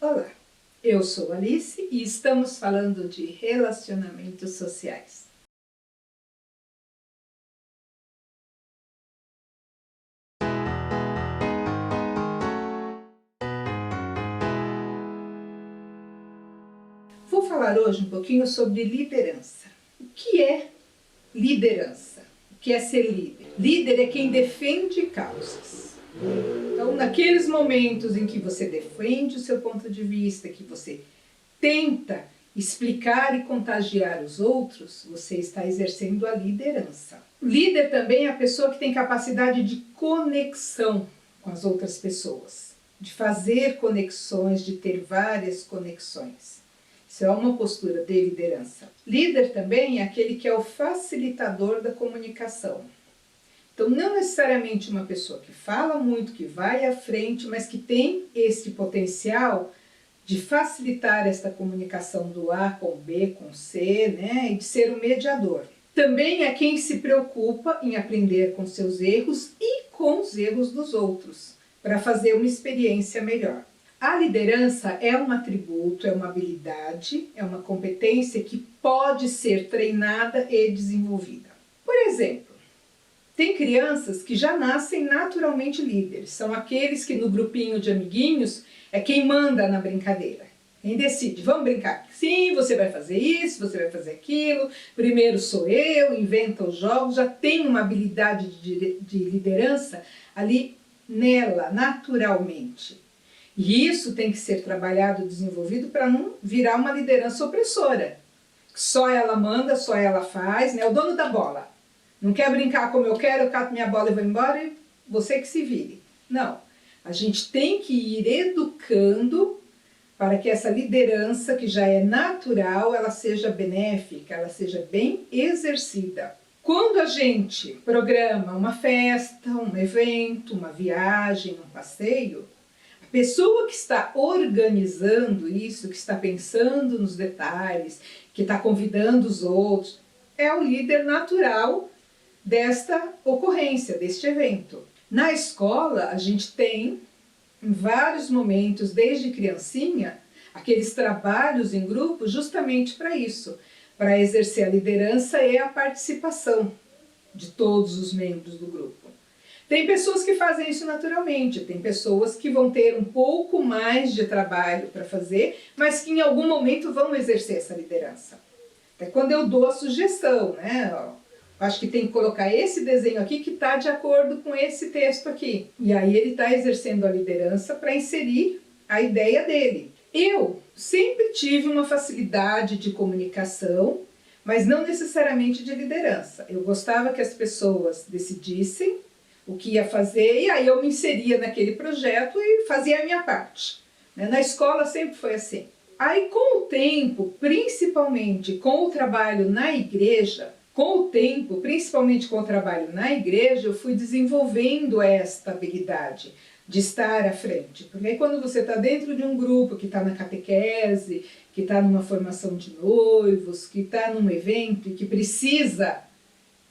Olá, eu sou Alice e estamos falando de relacionamentos sociais. Vou falar hoje um pouquinho sobre liderança. O que é liderança? O que é ser líder? Líder é quem defende causas. Então, naqueles momentos em que você defende o seu ponto de vista, que você tenta explicar e contagiar os outros, você está exercendo a liderança. O líder também é a pessoa que tem capacidade de conexão com as outras pessoas, de fazer conexões, de ter várias conexões. Isso é uma postura de liderança. Líder também é aquele que é o facilitador da comunicação. Então, não necessariamente uma pessoa que fala muito, que vai à frente, mas que tem esse potencial de facilitar esta comunicação do A com B, com C, né? E de ser um mediador. Também é quem se preocupa em aprender com seus erros e com os erros dos outros, para fazer uma experiência melhor. A liderança é um atributo, é uma habilidade, é uma competência que pode ser treinada e desenvolvida. Por exemplo, tem crianças que já nascem naturalmente líderes, são aqueles que no grupinho de amiguinhos é quem manda na brincadeira. Quem decide, vamos brincar? Sim, você vai fazer isso, você vai fazer aquilo, primeiro sou eu, inventa os jogos, já tem uma habilidade de liderança ali nela, naturalmente. E isso tem que ser trabalhado, desenvolvido para não virar uma liderança opressora. Só ela manda, só ela faz, né? O dono da bola. Não quer brincar como eu quero, eu cato minha bola e vou embora e você que se vire. Não. A gente tem que ir educando para que essa liderança, que já é natural, ela seja benéfica, ela seja bem exercida. Quando a gente programa uma festa, um evento, uma viagem, um passeio, a pessoa que está organizando isso, que está pensando nos detalhes, que está convidando os outros, é o líder natural desta ocorrência, deste evento. Na escola, a gente tem, em vários momentos, desde criancinha, aqueles trabalhos em grupo justamente para isso, para exercer a liderança e a participação de todos os membros do grupo. Tem pessoas que fazem isso naturalmente, tem pessoas que vão ter um pouco mais de trabalho para fazer, mas que em algum momento vão exercer essa liderança. Até quando eu dou a sugestão, né? Acho que tem que colocar esse desenho aqui que está de acordo com esse texto aqui. E aí ele está exercendo a liderança para inserir a ideia dele. Eu sempre tive uma facilidade de comunicação, mas não necessariamente de liderança. Eu gostava que as pessoas decidissem o que ia fazer e aí eu me inseria naquele projeto e fazia a minha parte. Na escola sempre foi assim. Aí com o tempo, principalmente com o trabalho na igreja, principalmente com o trabalho na igreja, eu fui desenvolvendo esta habilidade de estar à frente. Porque aí quando você está dentro de um grupo que está na catequese, que está numa formação de noivos, que está num evento e que precisa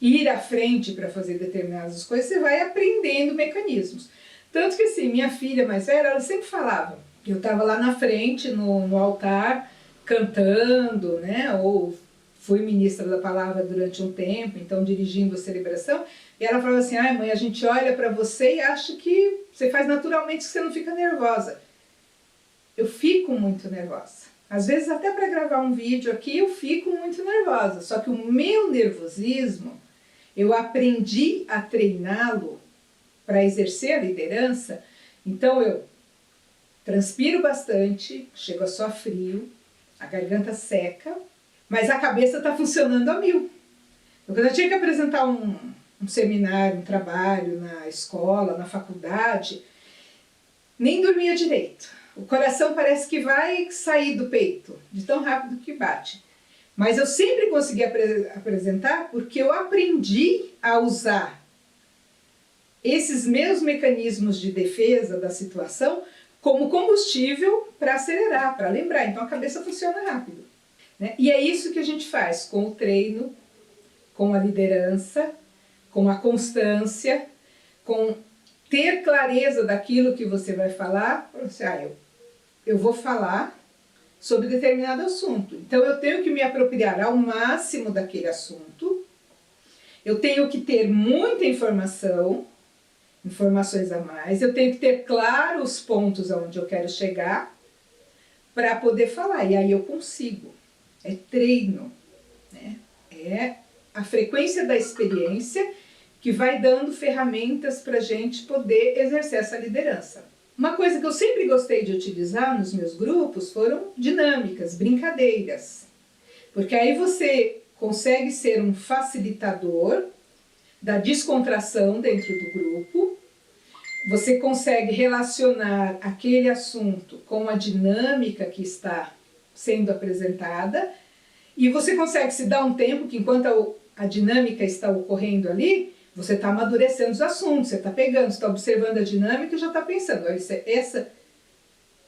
ir à frente para fazer determinadas coisas, você vai aprendendo mecanismos. Tanto que assim, minha filha mais velha, ela sempre falava, eu estava lá na frente, no altar, cantando, né, ou fui ministra da palavra durante um tempo, então dirigindo a celebração, e ela falava assim, ai mãe, a gente olha para você e acha que você faz naturalmente, que você não fica nervosa. Eu fico muito nervosa. Às vezes até para gravar um vídeo aqui eu fico muito nervosa, só que o meu nervosismo, eu aprendi a treiná-lo para exercer a liderança, então eu transpiro bastante, chego a suar frio, a garganta seca, mas a cabeça está funcionando a mil. Então, quando eu tinha que apresentar um seminário, um trabalho na escola, na faculdade, nem dormia direito. O coração parece que vai sair do peito, de tão rápido que bate. Mas eu sempre consegui apresentar porque eu aprendi a usar esses meus mecanismos de defesa da situação como combustível para acelerar, para lembrar. Então a cabeça funciona rápido. Né? E é isso que a gente faz com o treino, com a liderança, com a constância, com ter clareza daquilo que você vai falar. Você, eu vou falar sobre determinado assunto. Então eu tenho que me apropriar ao máximo daquele assunto, eu tenho que ter muita informação, informações a mais, eu tenho que ter claro os pontos aonde eu quero chegar para poder falar, e aí eu consigo. É treino, né? É a frequência da experiência que vai dando ferramentas para a gente poder exercer essa liderança. Uma coisa que eu sempre gostei de utilizar nos meus grupos foram dinâmicas, brincadeiras. Porque aí você consegue ser um facilitador da descontração dentro do grupo, você consegue relacionar aquele assunto com a dinâmica que está sendo apresentada e você consegue se dar um tempo que enquanto a dinâmica está ocorrendo ali, você está amadurecendo os assuntos, você está pegando, você está observando a dinâmica e já está pensando, olha, essa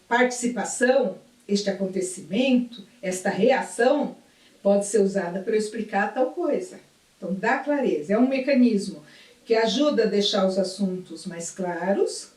participação, este acontecimento, esta reação pode ser usada para eu explicar tal coisa. Então dá clareza, é um mecanismo que ajuda a deixar os assuntos mais claros,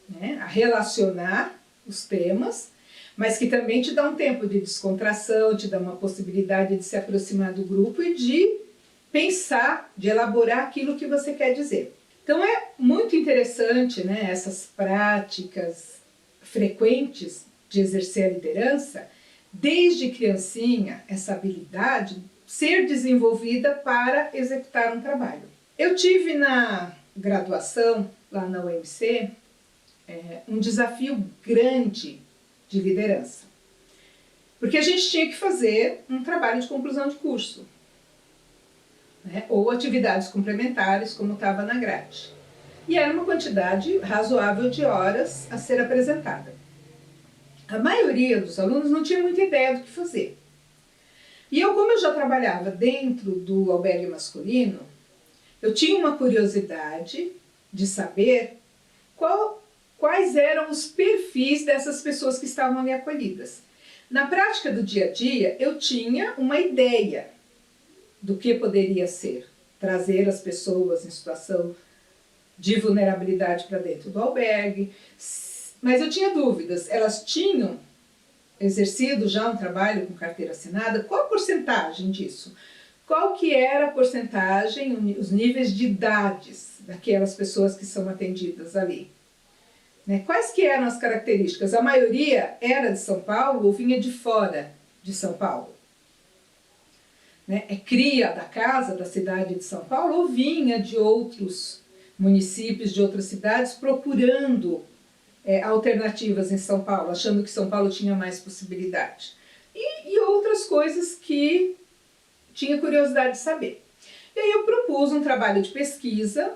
né, a relacionar os temas, mas que também te dá um tempo de descontração, te dá uma possibilidade de se aproximar do grupo e de pensar, de elaborar aquilo que você quer dizer. Então é muito interessante, né, essas práticas frequentes de exercer a liderança, desde criancinha, essa habilidade ser desenvolvida para executar um trabalho. Eu tive na graduação, lá na UMC, um desafio grande de liderança. Porque a gente tinha que fazer um trabalho de conclusão de curso, né? Ou atividades complementares, como estava na grade. E era uma quantidade razoável de horas a ser apresentada. A maioria dos alunos não tinha muita ideia do que fazer. E eu, como eu já trabalhava dentro do albergue masculino, eu tinha uma curiosidade de saber quais eram os perfis dessas pessoas que estavam ali acolhidas. Na prática do dia a dia, eu tinha uma ideia do que poderia ser trazer as pessoas em situação de vulnerabilidade para dentro do albergue, mas eu tinha dúvidas, elas tinham exercido já um trabalho com carteira assinada? Qual a porcentagem disso? Qual que era a porcentagem, os níveis de idades daquelas pessoas que são atendidas ali? Né? Quais que eram as características? A maioria era de São Paulo ou vinha de fora de São Paulo? Né? É cria da casa da cidade de São Paulo ou vinha de outros municípios, de outras cidades, procurando alternativas em São Paulo, achando que São Paulo tinha mais possibilidade. E outras coisas que tinha curiosidade de saber. E aí eu propus um trabalho de pesquisa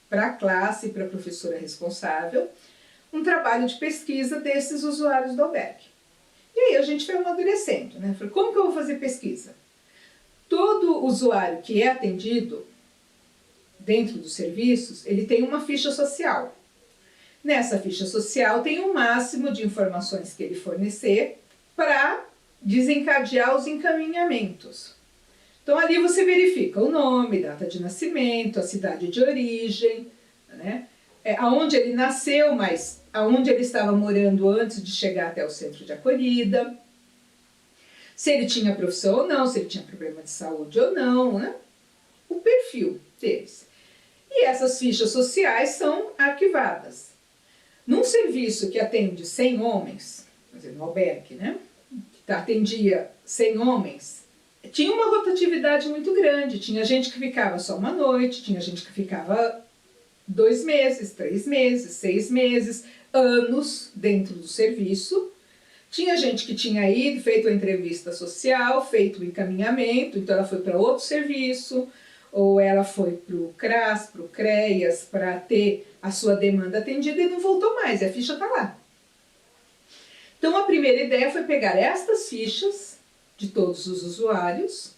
para a classe e para a professora responsável, um trabalho de pesquisa desses usuários do albergue. E aí a gente foi amadurecendo, né? Falei, como que eu vou fazer pesquisa? Todo usuário que é atendido dentro dos serviços, ele tem uma ficha social. Nessa ficha social tem um máximo de informações que ele fornecer para desencadear os encaminhamentos. Então ali você verifica o nome, data de nascimento, a cidade de origem, né? Aonde ele nasceu, mas aonde ele estava morando antes de chegar até o centro de acolhida, se ele tinha profissão ou não, se ele tinha problema de saúde ou não, né? O perfil deles. E essas fichas sociais são arquivadas. Num serviço que atende 100 homens, quer dizer, no albergue, né? Que atendia 100 homens, tinha uma rotatividade muito grande. Tinha gente que ficava só uma noite, tinha gente que ficava 2 meses, 3 meses, 6 meses, anos dentro do serviço. Tinha gente que tinha ido, feito a entrevista social, feito o encaminhamento, então ela foi para outro serviço, ou ela foi para o CRAS, para o CREAS, para ter a sua demanda atendida e não voltou mais, e a ficha está lá. Então a primeira ideia foi pegar estas fichas de todos os usuários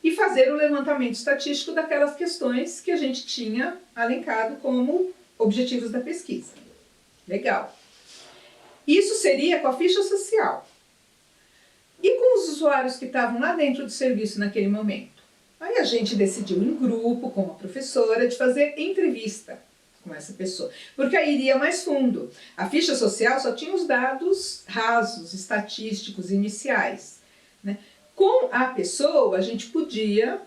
e fazer o levantamento estatístico daquelas questões que a gente tinha alencado como objetivos da pesquisa. Legal. Isso seria com a ficha social. E com os usuários que estavam lá dentro do serviço naquele momento? Aí a gente decidiu em grupo, com a professora, de fazer entrevista com essa pessoa, porque aí iria mais fundo. A ficha social só tinha os dados rasos, estatísticos, iniciais, né? Com a pessoa, a gente podia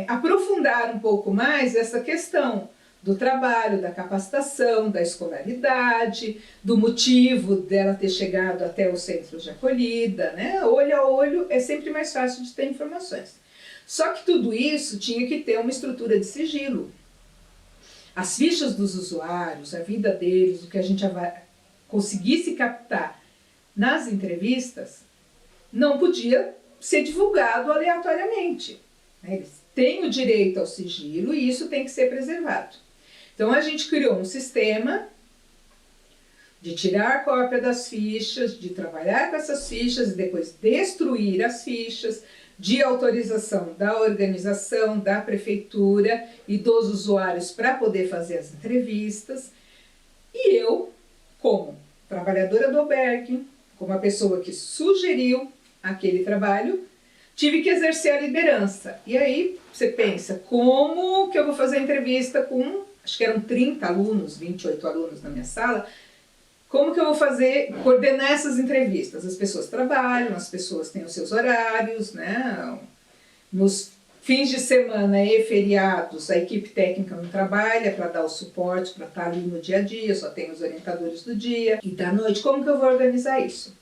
aprofundar um pouco mais essa questão do trabalho, da capacitação, da escolaridade, do motivo dela ter chegado até o centro de acolhida, né? Olho a olho é sempre mais fácil de ter informações. Só que tudo isso tinha que ter uma estrutura de sigilo. As fichas dos usuários, a vida deles, o que a gente conseguisse captar nas entrevistas, não podia ser divulgado aleatoriamente. Eles têm o direito ao sigilo e isso tem que ser preservado. Então a gente criou um sistema de tirar cópia das fichas, de trabalhar com essas fichas e depois destruir as fichas, de autorização da organização, da prefeitura e dos usuários para poder fazer as entrevistas. E eu, como trabalhadora do albergue, como a pessoa que sugeriu aquele trabalho, tive que exercer a liderança. E aí você pensa, como que eu vou fazer a entrevista com, acho que eram 30 alunos, 28 alunos na minha sala, como que eu vou coordenar essas entrevistas? As pessoas trabalham, as pessoas têm os seus horários, né? Nos fins de semana e feriados, a equipe técnica não trabalha para dar o suporte, para estar ali no dia a dia, só tem os orientadores do dia. E da noite, como que eu vou organizar isso?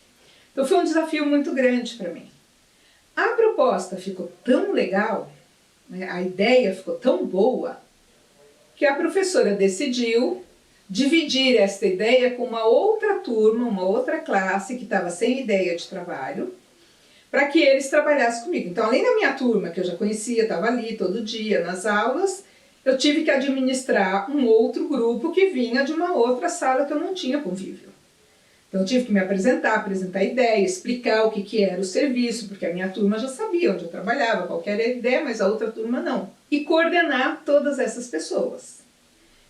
Então foi um desafio muito grande para mim. A proposta ficou tão legal, né? A ideia ficou tão boa, que a professora decidiu dividir essa ideia com uma outra turma, uma outra classe que estava sem ideia de trabalho, para que eles trabalhassem comigo. Então, além da minha turma, que eu já conhecia, estava ali todo dia nas aulas, eu tive que administrar um outro grupo que vinha de uma outra sala que eu não tinha convívio. Então, eu tive que me apresentar a ideia, explicar o que era o serviço, porque a minha turma já sabia onde eu trabalhava, qual era a ideia, mas a outra turma não. E coordenar todas essas pessoas.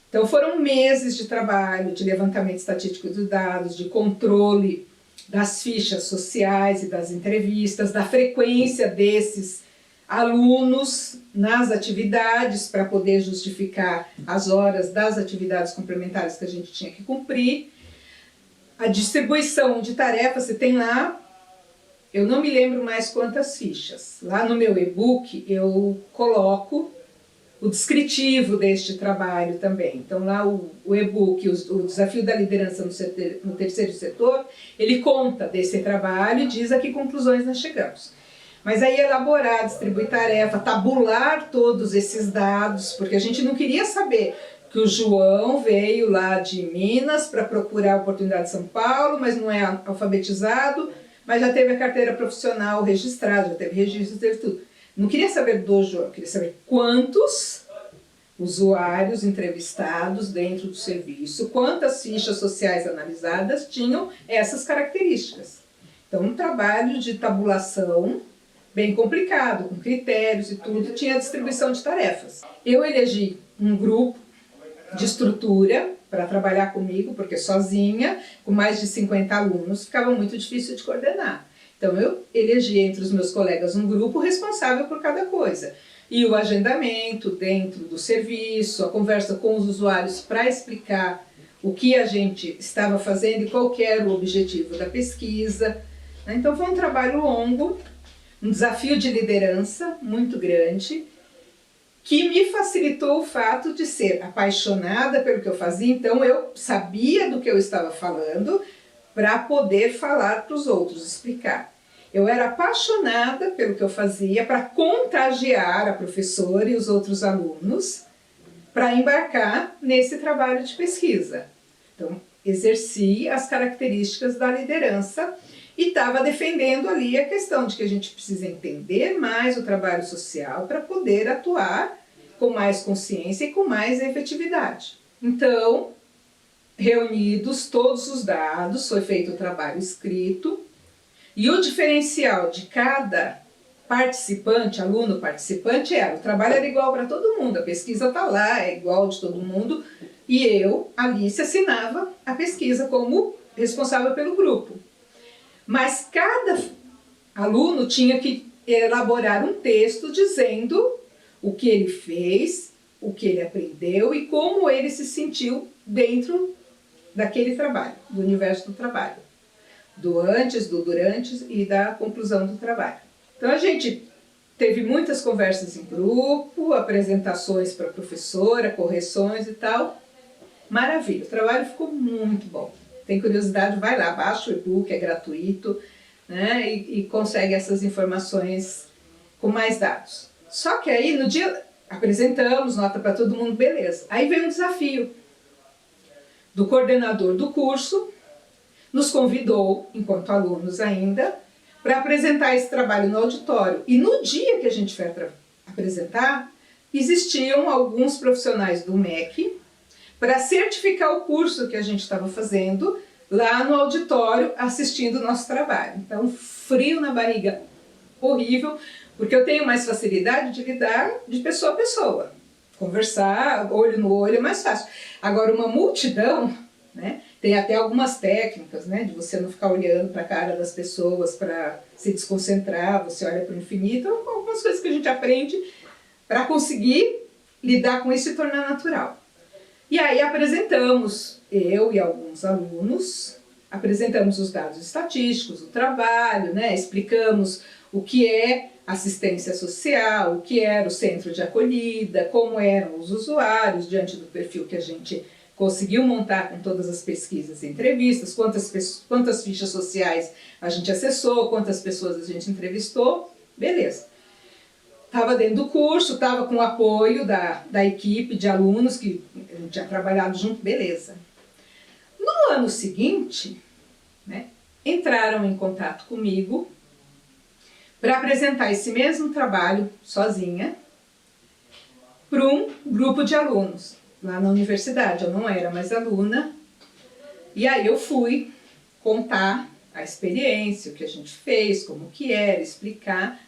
Então foram meses de trabalho, de levantamento estatístico de dados, de controle das fichas sociais e das entrevistas, da frequência desses alunos nas atividades para poder justificar as horas das atividades complementares que a gente tinha que cumprir. A distribuição de tarefas, você tem lá, eu não me lembro mais quantas fichas. Lá no meu e-book eu coloco o descritivo deste trabalho também. Então lá o e-book, o desafio da liderança no terceiro setor, ele conta desse trabalho e diz a que conclusões nós chegamos. Mas aí elaborar, distribuir tarefa, tabular todos esses dados, porque a gente não queria saber que o João veio lá de Minas para procurar a oportunidade de São Paulo, mas não é alfabetizado, mas já teve a carteira profissional registrada, já teve registro, teve tudo. Não queria saber do João, queria saber quantos usuários entrevistados dentro do serviço, quantas fichas sociais analisadas tinham essas características. Então, um trabalho de tabulação bem complicado, com critérios e tudo, tinha a distribuição de tarefas. Eu elegi um grupo de estrutura para trabalhar comigo, porque sozinha, com mais de 50 alunos, ficava muito difícil de coordenar. Então eu elegi entre os meus colegas um grupo responsável por cada coisa. E o agendamento dentro do serviço, a conversa com os usuários para explicar o que a gente estava fazendo e qual que era o objetivo da pesquisa. Então foi um trabalho longo, um desafio de liderança muito grande, que me facilitou o fato de ser apaixonada pelo que eu fazia, então eu sabia do que eu estava falando para poder falar para os outros, explicar. Eu era apaixonada pelo que eu fazia para contagiar a professora e os outros alunos para embarcar nesse trabalho de pesquisa. Então, exerci as características da liderança e estava defendendo ali a questão de que a gente precisa entender mais o trabalho social para poder atuar com mais consciência e com mais efetividade. Então, reunidos todos os dados, foi feito o trabalho escrito, e o diferencial de cada participante, aluno participante, o trabalho era igual para todo mundo, a pesquisa está lá, é igual de todo mundo, e eu, Alice, assinava a pesquisa como responsável pelo grupo. Mas cada aluno tinha que elaborar um texto dizendo o que ele fez, o que ele aprendeu e como ele se sentiu dentro daquele trabalho, do universo do trabalho, do antes, do durante e da conclusão do trabalho. Então a gente teve muitas conversas em grupo, apresentações para a professora, correções e tal. Maravilha, o trabalho ficou muito bom. Tem curiosidade, vai lá, baixa o e-book, é gratuito, né? E consegue essas informações com mais dados. Só que aí no dia apresentamos, nota para todo mundo, beleza. Aí veio um desafio do coordenador do curso, nos convidou, enquanto alunos ainda, para apresentar esse trabalho no auditório. E no dia que a gente foi apresentar, existiam alguns profissionais do MEC para certificar o curso que a gente estava fazendo lá no auditório, assistindo o nosso trabalho. Então, frio na barriga, horrível, porque eu tenho mais facilidade de lidar de pessoa a pessoa. Conversar, olho no olho, é mais fácil. Agora, uma multidão, né, tem até algumas técnicas, né, de você não ficar olhando para a cara das pessoas para se desconcentrar, você olha para o infinito, algumas coisas que a gente aprende para conseguir lidar com isso e tornar natural. E aí apresentamos, eu e alguns alunos, apresentamos os dados estatísticos do trabalho, né, explicamos o que é assistência social, o que era o centro de acolhida, como eram os usuários diante do perfil que a gente conseguiu montar com todas as pesquisas e entrevistas, quantas fichas sociais a gente acessou, quantas pessoas a gente entrevistou, beleza. Estava dentro do curso, estava com o apoio da equipe de alunos que a gente tinha trabalhado junto, beleza. No ano seguinte, né, entraram em contato comigo para apresentar esse mesmo trabalho sozinha para um grupo de alunos lá na universidade. Eu não era mais aluna, e aí eu fui contar a experiência, o que a gente fez, como que era, explicar,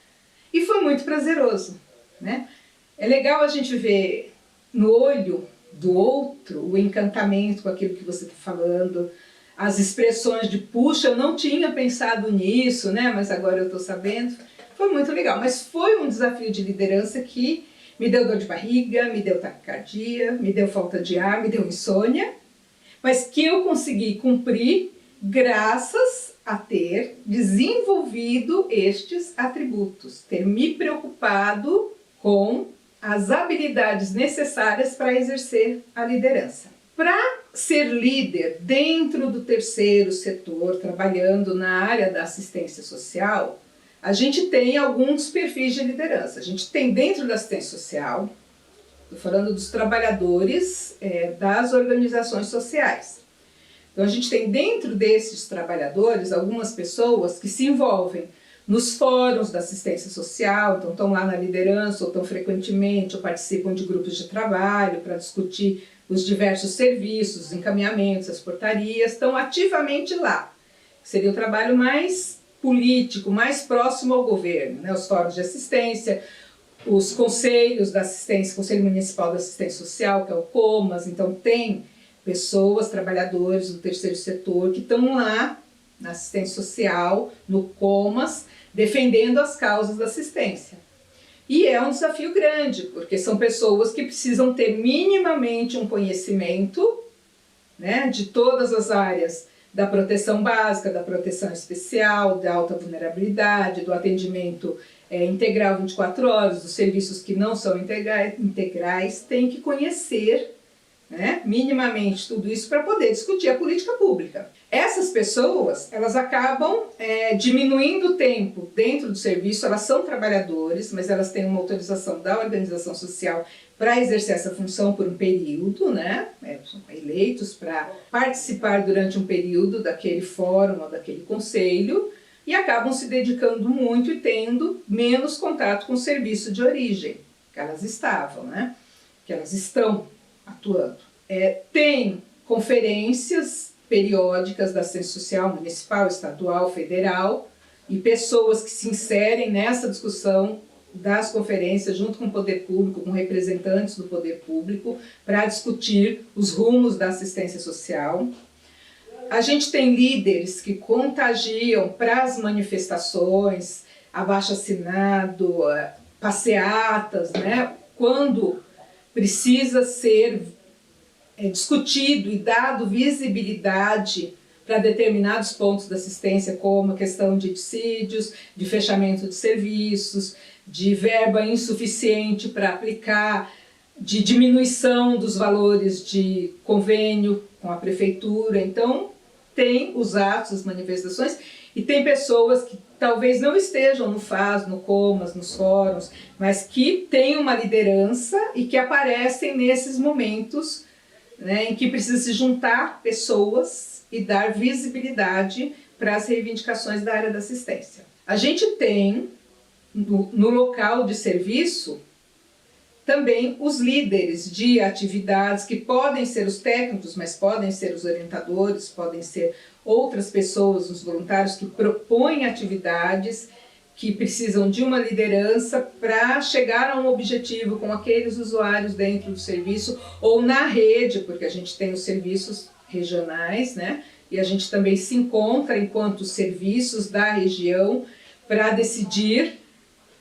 e foi muito prazeroso, né? É legal a gente ver no olho do outro o encantamento com aquilo que você está falando, as expressões de puxa, eu não tinha pensado nisso, né? Mas agora eu estou sabendo. Foi muito legal, mas foi um desafio de liderança que me deu dor de barriga, me deu taquicardia, me deu falta de ar, me deu insônia, mas que eu consegui cumprir graças a ter desenvolvido estes atributos, ter me preocupado com as habilidades necessárias para exercer a liderança. Para ser líder dentro do terceiro setor, trabalhando na área da assistência social, a gente tem alguns perfis de liderança. A gente tem dentro da assistência social, estou falando dos trabalhadores das organizações sociais. Então a gente tem dentro desses trabalhadores algumas pessoas que se envolvem nos fóruns da assistência social, então estão lá na liderança, ou estão frequentemente, ou participam de grupos de trabalho para discutir os diversos serviços, os encaminhamentos, as portarias, estão ativamente lá. Seria o trabalho mais político, mais próximo ao governo, né? Os fóruns de assistência, os conselhos da assistência, Conselho Municipal da Assistência Social, que é o COMAS, então tem pessoas, trabalhadores do terceiro setor que estão lá na assistência social, no COMAS, defendendo as causas da assistência. E é um desafio grande, porque são pessoas que precisam ter minimamente um conhecimento, né, de todas as áreas da proteção básica, da proteção especial, da alta vulnerabilidade, do atendimento integral 24 horas, dos serviços que não são integrais, tem que conhecer, né, minimamente tudo isso para poder discutir a política pública. Essas pessoas, elas acabam diminuindo o tempo dentro do serviço, elas são trabalhadores, mas elas têm uma autorização da organização social para exercer essa função por um período, né? São eleitos para participar durante um período daquele fórum ou daquele conselho e acabam se dedicando muito e tendo menos contato com o serviço de origem que elas estavam, né? Que elas estão atuando. Tem conferências periódicas da assistência social municipal, estadual, federal, e pessoas que se inserem nessa discussão das conferências junto com o poder público, com representantes do poder público, para discutir os rumos da assistência social. A gente tem líderes que contagiam para as manifestações, abaixo-assinado, passeatas, né? Quando precisa ser discutido e dado visibilidade para determinados pontos da assistência, como a questão de dissídios, de fechamento de serviços, de verba insuficiente para aplicar, de diminuição dos valores de convênio com a prefeitura. Então, tem os atos, as manifestações, e tem pessoas que talvez não estejam no FAS, no COMAS, nos fóruns, mas que têm uma liderança e que aparecem nesses momentos, né, em que precisa se juntar pessoas e dar visibilidade para as reivindicações da área da assistência. A gente tem, no local de serviço, também os líderes de atividades, que podem ser os técnicos, mas podem ser os orientadores, podem ser outras pessoas, os voluntários que propõem atividades, que precisam de uma liderança para chegar a um objetivo com aqueles usuários dentro do serviço ou na rede, porque a gente tem os serviços regionais, né? E a gente também se encontra enquanto serviços da região para decidir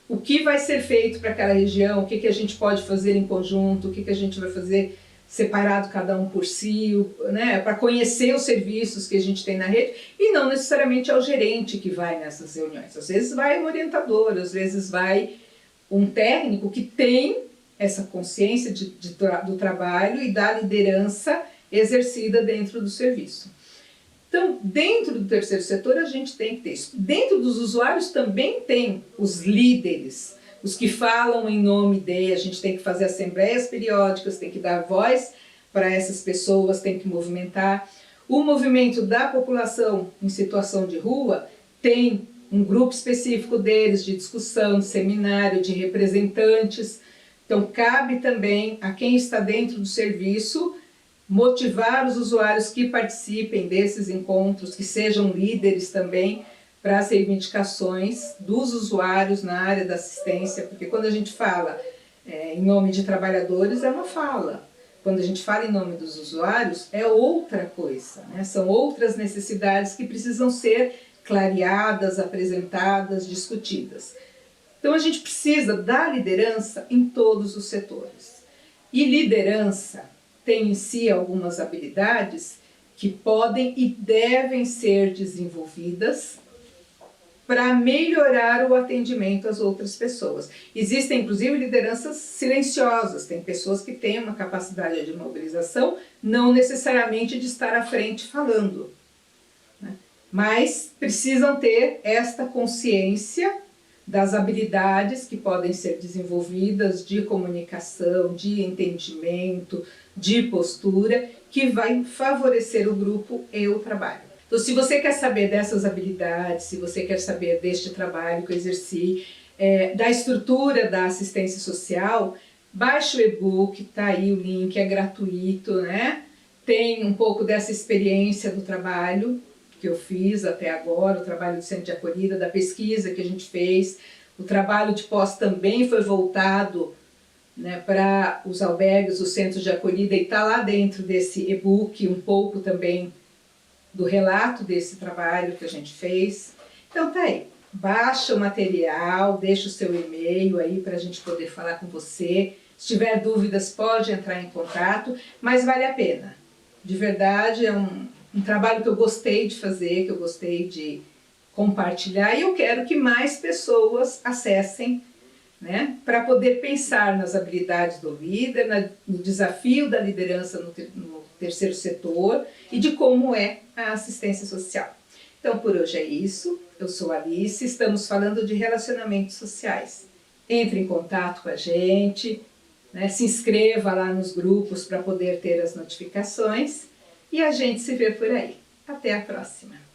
o que vai ser feito para aquela região, o que a gente pode fazer em conjunto, o que a gente vai fazer separado, cada um por si, né, para conhecer os serviços que a gente tem na rede, e não necessariamente é o gerente que vai nessas reuniões. Às vezes vai um orientador, às vezes vai um técnico que tem essa consciência do trabalho e da liderança exercida dentro do serviço. Então, dentro do terceiro setor, a gente tem que ter isso. Dentro dos usuários também tem os líderes, os que falam em nome de, a gente tem que fazer assembleias periódicas, tem que dar voz para essas pessoas, tem que movimentar. O movimento da população em situação de rua tem um grupo específico deles, de discussão, de seminário, de representantes. Então, cabe também a quem está dentro do serviço motivar os usuários que participem desses encontros, que sejam líderes também para as reivindicações dos usuários na área da assistência, porque quando a gente fala em nome de trabalhadores é uma fala, quando a gente fala em nome dos usuários é outra coisa, né? São outras necessidades que precisam ser clareadas, apresentadas, discutidas. Então a gente precisa da liderança em todos os setores. E liderança tem em si algumas habilidades que podem e devem ser desenvolvidas para melhorar o atendimento às outras pessoas. Existem, inclusive, lideranças silenciosas, tem pessoas que têm uma capacidade de mobilização, não necessariamente de estar à frente falando, né? Mas precisam ter esta consciência das habilidades que podem ser desenvolvidas de comunicação, de entendimento, de postura, que vai favorecer o grupo e o trabalho. Então, se você quer saber dessas habilidades, se você quer saber deste trabalho que eu exerci, da estrutura da assistência social, baixe o e-book, tá aí o link, é gratuito, né? Tem um pouco dessa experiência do trabalho que eu fiz até agora, o trabalho do Centro de Acolhida, da pesquisa que a gente fez, o trabalho de pós também foi voltado, né, para os albergues, os centros de acolhida, e está lá dentro desse e-book um pouco também do relato desse trabalho que a gente fez. Então tá aí, baixa o material, deixa o seu e-mail aí para a gente poder falar com você. Se tiver dúvidas, pode entrar em contato, mas vale a pena. De verdade, é um trabalho que eu gostei de fazer, que eu gostei de compartilhar, e eu quero que mais pessoas acessem, né, para poder pensar nas habilidades do líder, no desafio da liderança no terceiro setor e de como é a assistência social. Então, por hoje é isso. Eu sou Alice, estamos falando de relacionamentos sociais. Entre em contato com a gente, né, se inscreva lá nos grupos para poder ter as notificações e a gente se vê por aí. Até a próxima!